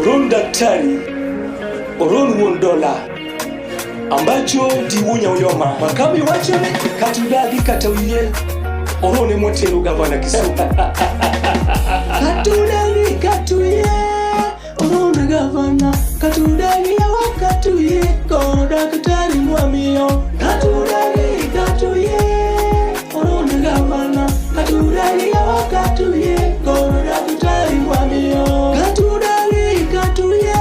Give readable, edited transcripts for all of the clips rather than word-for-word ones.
Oron daktari, oron wondola, ambacho diwunya uyoma. Makami wachane, katudagi katawiye, orone mwotero gavana Kisumu. Katudagi katuye, orone gavana, katudagi ya wakatuye, koro daktari mwamiyo. Katudagi katuye, orone gavana, katudagi ya wakatuye, koro daktari mwamiyo. Katudagi katuye,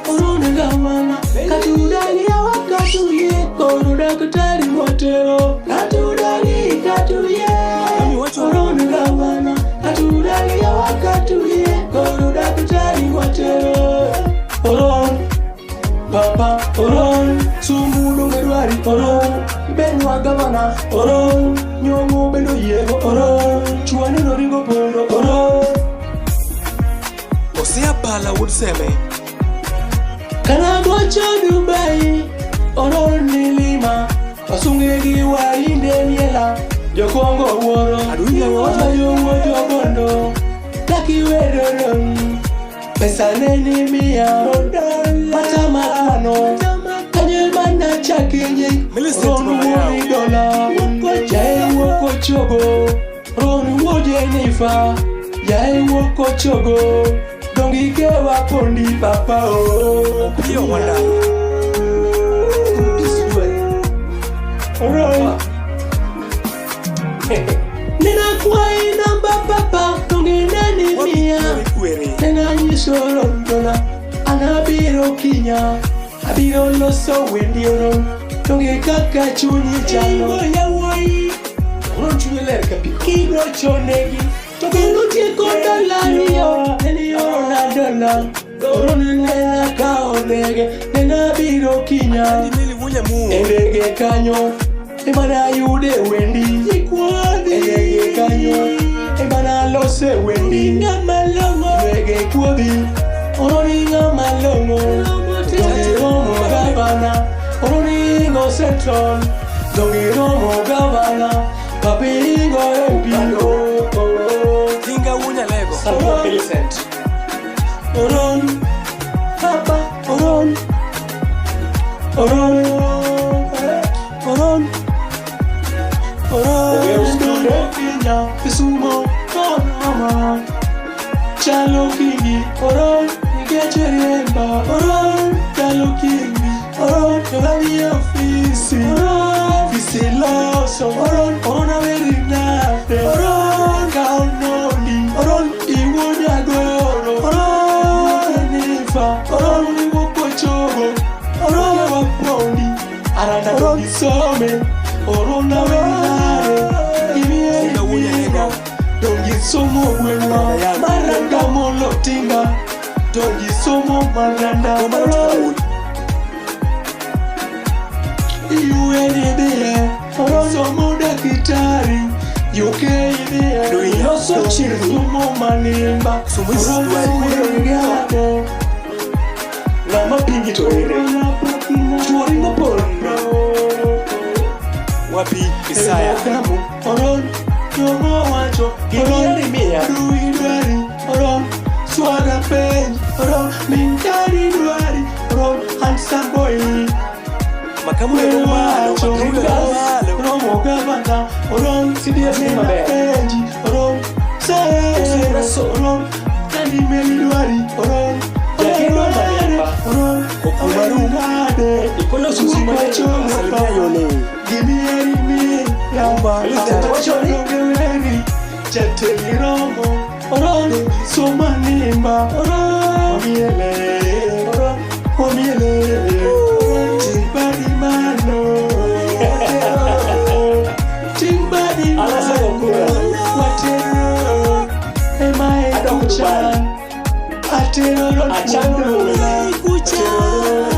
orone gavana, katudagi ya wakatuye, koro daktari mwotero. Katudagi katuye, orone gavana, katudagi ya wakatuye, koro daktari mwotero. Oron, papa, oron, sumudo medwari, oron, benwa gavana, oron, nyongo bendo yego, oron, chuane no ringo pondo, oron. Osea pala would seme. Kana gocha Dubai, oron nilima, pasungegi wa indeniela, jokongo woro, adunya wota yongo jokondo, laki wedoron. Pesa nene mia Mata makano Kanye mana chakenye Ronu woni dola Yae woko chogo Ronu woje nifa Yae woko chogo Dongi kewa pondi papa o Pio wanda Alright Nina kwa inamba papa Dongi nene mia Nena nyisoro dola Anabiro kinya Abiro loso wendioro Tonge kaka chunyi chano Uron chuyeler kapi Kibro chonegi Toke nutie kondola niyo Neni oro na dola Uron nena kaonege Nena biro kinya Endege kanyo Emana yude wendi Endege kanyo Emana lose wendi Ngamalongo Endege kubi Oroninga malongo Dongiromo gavana Oroningo central Dongiromo gavana Papingo empino Tinga unya lego Salmo Millicent Oron Papa Oron Oron Oron Oron Kinya Kisumu Mama Chalo kingi Oron Nigecheriemba Oron Chalo kingi Oron Yogami ofisi Oron Fisi loso Oron Ona verinate Oron Kaunoni Oron Iwonya goro Oron Nifa Oron Iwoko chogo Oron Wapondi Arana Oron Some Oron na verinate Imiye imiye Dongi somo wema Maranga molo tinga Dongi somo maranda Iwe nidie Somo dakitari Yuke idie Iloso chiri Somo manimba Somo ngade Lama pingi toire Chuori na pondo Wapi Isaya Oron Yomo wacho Oron Duidwari Oron Swaga page Oron Mintari Duari Oron Handsome boy Makamu ya wacho Romo gavana Oron CDS ni mabenji Oron Sae Oron Kandi meli duari Oron Oron Okumaru ngade Ikono susi macho Salimia yone Gimi erimi Yamba Yongeweri Chateli romo Oron Somanimba Oron Omiele Oron Omiele Timbadi mano Timbadi mano Watero Ema ekuchan Atero Kuchan